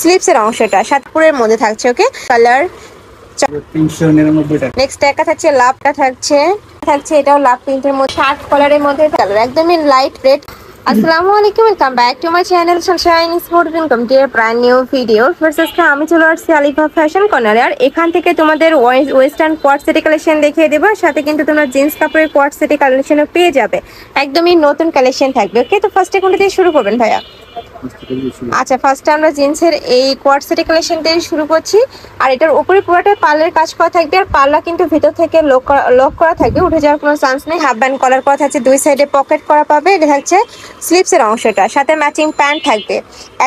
স্লিপসের অংশটা সাতপুরের মধ্যে থাকছে। ওকে, কালার 399 টাকা। নেক্সট একটা থাকছে লাভটা থাকছে এটাও লাভ প্রিন্টের মধ্যে শার্ট কালারের মধ্যে কালার একদমই লাইট রেড। আসসালামু আলাইকুম, welcome back to my channel sunshine sports income to a brand new video. First আমি চলে আসছি আলিফা ফ্যাশন কর্নারে। আর এখান থেকে তোমাদের ওয়েস্টার্ন কোয়ার্ট সেটি কালেকশন দেখিয়ে দেবো, সাথে কিন্তু তোমরা জিন্স কাপড়ের কোয়ার্ট সেটি কালেকশনও পেয়ে যাবে, একদমই নতুন কালেকশন থাকবে। ওকে, তো ফার্স্টে কোনটা দিয়ে শুরু করবেন ভাইয়া? আচ্ছা, ফার্স্টে আমরা জিন্সের এই কোয়ার্ট সেটি কালেকশন দিয়ে শুরু করছি। আর এটার উপরে পুরোটা পার্লের কাজ করা থাকবে, আর পার্লা কিন্তু ভিতর থেকে লক করা থাকবে, উঠে যাওয়ার কোনো চান্স নেই। হাফ ব্যান্ড কলার করা থাকছে, দুই সাইডে পকেট করা পাবে। এটা থাকছে স্লিপসের অংশটা, সাথে ম্যাচিং প্যান্ট থাকবে,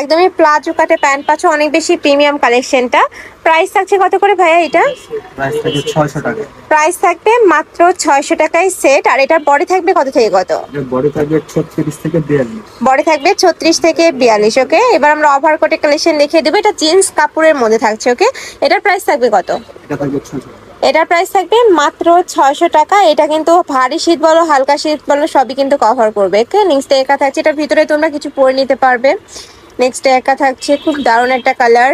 একদমই প্লাজো কাটে প্যান্ট পাচ্ছ, অনেক বেশি প্রিমিয়াম কালেকশনটা। প্রাইস থাকছে কত করে ভাইয়া? এটা প্রাইস থাকবে 600 টাকা। প্রাইস থাকবে মাত্র 600 টাকায় সেট। আর এটার বডি থাকবে কত থেকে কত? বডি থাকবে 36 থেকে 42। বডি থাকবে 36 থেকে 42। ওকে, এবার আমরা ওভারকোটে কালেকশন দেখিয়ে দেবো। এটা জিন্স কাপড়ের মধ্যে থাকছে। ওকে, এটার প্রাইস থাকবে কত? এটা থাকবে 600। এটার প্রাইস থাকবে মাত্র 600 টাকা। এটা কিন্তু ভারী শীত বলো হালকা শীত বলো সবই কিন্তু কভার করবে। ওকে, নেক্সট একা থাকছে, এটার ভিতরে তোমরা কিছু পরে নিতে পারবে। নেক্সট একা থাকছে খুব দারুণ একটা কালার,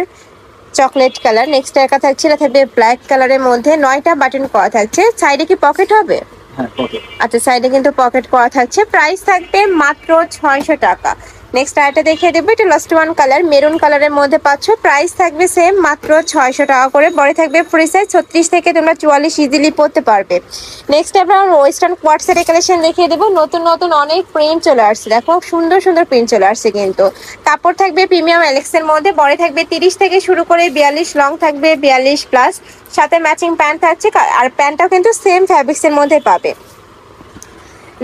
চকলেট কালার। নেক্সট একা থাকছে, এটা থাকবে ব্ল্যাক কালারের মধ্যে, 9টা বাটন করা থাকছে। সাইডে কি পকেট হবে? হ্যাঁ, পকেট। আচ্ছা, সাইডে কিন্তু পকেট করা থাকছে। প্রাইস থাকবে মাত্র 600 টাকা। নেক্সট আরেকটা দেখিয়ে দেবো, এটা লাস্ট ওয়ান কালার, মেরুন কালারের মধ্যে পাচ্ছ। প্রাইস থাকবে সেম মাত্র 600 টাকা করে। বডি থাকবে ফ্রি সাইজ, 36 থেকে তোমরা 44 ইজিলি পরতে পারবে। নেক্সট আমরা ওয়েস্টার্ন কোয়ার্ট সেটের কালেকশন দেখিয়ে দেবো। নতুন নতুন অনেক প্রিন্ট চলে আসছে, দেখো সুন্দর সুন্দর প্রিন্ট চলে আসছে। কিন্তু কাপড় থাকবে প্রিমিয়াম এলেক্সের মধ্যে, বডি থাকবে 30 থেকে শুরু করে 42, লং থাকবে 42 প্লাস, সাথে ম্যাচিং প্যান্ট থাকছে। আর প্যান্টটাও কিন্তু সেম ফ্যাব্রিক্সের মধ্যে পাবে।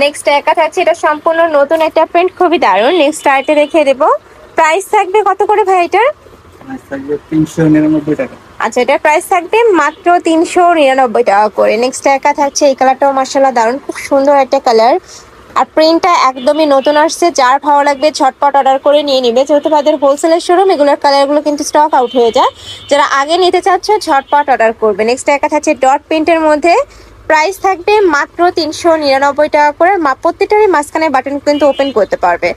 নেক্সট একা থাকছে, এটা সম্পূর্ণ নতুন একটা প্রিন্ট, খুবই দারুণ। নেক্সট আরেকটা দেখিয়ে দেবো। প্রাইস থাকবে কত করে ভাই এটার? প্রাইস থাকবে 399 টাকা। আচ্ছা, এটার প্রাইস থাকবে মাত্র 399 টাকা করে। নেক্সট একা থাকছে, এই কালারটাও মাশাআল্লাহ দারুণ, খুব সুন্দর একটা কালার। আর প্রিন্টটা একদমই নতুন আসছে, যার ভালো লাগবে ঝটপট অর্ডার করে নিয়ে নিবে, যেহেতু তাদের হোলসেলের শোরুম, এগুলোর কালারগুলো কিন্তু স্টক আউট হয়ে যায়। যারা আগে নিতে চাচ্ছ ঝটপট অর্ডার করবে। নেক্সট একা থাকছে ডট প্রিন্টের মধ্যে, প্রাইস থাকবে মাত্র 399 টাকা করে। প্রত্যেকটারই মাঝখানে বাটন কিন্তু ওপেন করতে পারবে।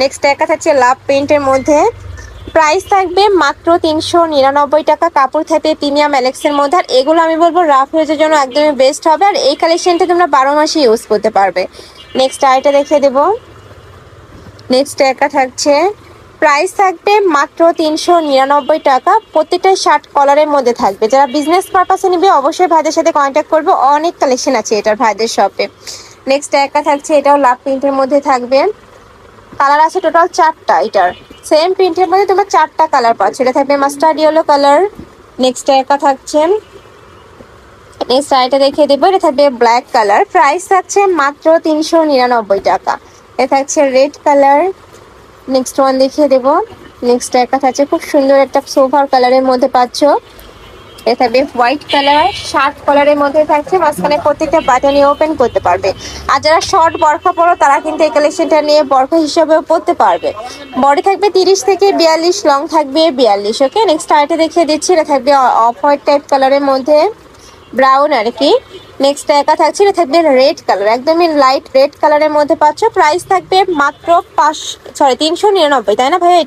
নেক্সট একা থাকছে লাভ প্রিন্টের মধ্যে, প্রাইস থাকবে মাত্র 399 টাকা। কাপড় থাকবে প্রিমিয়াম অ্যালেক্সের মধ্যে। আর এগুলো আমি বলবো রাফ ইউজের জন্য একদমই বেস্ট হবে। আর এই কালেকশনটা তোমরা 12 মাসে ইউজ করতে পারবে। নেক্সট আইটা দেখিয়ে দেবো। নেক্সট একা থাকছে, প্রাইস থাকবে মাত্র 399 টাকা। প্রত্যেকটা শার্ট কলারের মধ্যে থাকবে। যারা বিজনেস পারপাসে নিবে অবশ্যই ভাইদের সাথে কন্ট্যাক্ট করবে, অনেক কালেকশন আছে এটার ভাইদের শপে। নেক্সট একা থাকছে, এটাও লাভ প্রিন্টের মধ্যে থাকবে, কালার আছে টোটাল 4টা। এটার সেম প্রিন্টের মধ্যে তোমরা 4টা কালার পাচ্ছ। এটা থাকবে মাস্টার্ড ইয়েলো কালার। নেক্সট একা থাকছে, নেক্সট আইটা দেখিয়ে দেবো, এটা থাকবে ব্ল্যাক কালার। প্রাইস থাকছে মাত্র 399 টাকা। এটা থাকছে রেড কালার। নেক্সট ওয়ান দেখিয়ে দেবো। নেক্সট একা থাকছে খুব সুন্দর একটা সোফার কালারের মধ্যে পাচ্ছ। এটা থাকবে হোয়াইট কালার, শার্ট কালারের মধ্যে থাকছে, মাঝখানে প্রত্যেকটা বাটনই ওপেন করতে পারবে। আর যারা শর্ট বরখা পরো তারা কিন্তু এই কালেকশনটা নিয়ে বরখা হিসাবেও পরতে পারবে। বডি থাকবে 30 থেকে 42, লং থাকবে 42। ওকে, নেক্সট আইটা দেখিয়ে দিচ্ছি, এটা থাকবে অফ হোয়াইট টাইপ কালারের মধ্যে, ব্রাউন আর কি। নেক্সট একা থাকছে, এটা থাকবে রেড কালার, একদমই লাইট রেড কালারের মধ্যে পাচ্ছ। প্রাইস থাকবে মাত্র 399, তাই না ভাইয়া?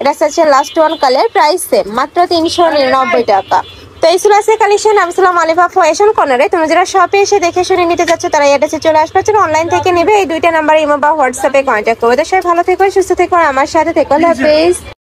এটা হচ্ছে last one colour, price same মাত্র 399 টাকা। তো এই ছিল আজকে কালেকশন। আমি ছিলাম আলিফা ফ্যাশন কর্নারে। তোমরা যারা শপে এসে দেখে শুনে নিতে চাচ্ছ তারা অ্যাড্রেসে চলে আসবে, অনলাইন থেকে নেবে। এই 2টা নাম্বারে ইমো বা হোয়াটসঅ্যাপে কন্ট্যাক্ট করবে। তো সবাই ভালো থেকো, সুস্থ থেকো, আমার সাথে থেকো। আল্লাহ হাফেজ।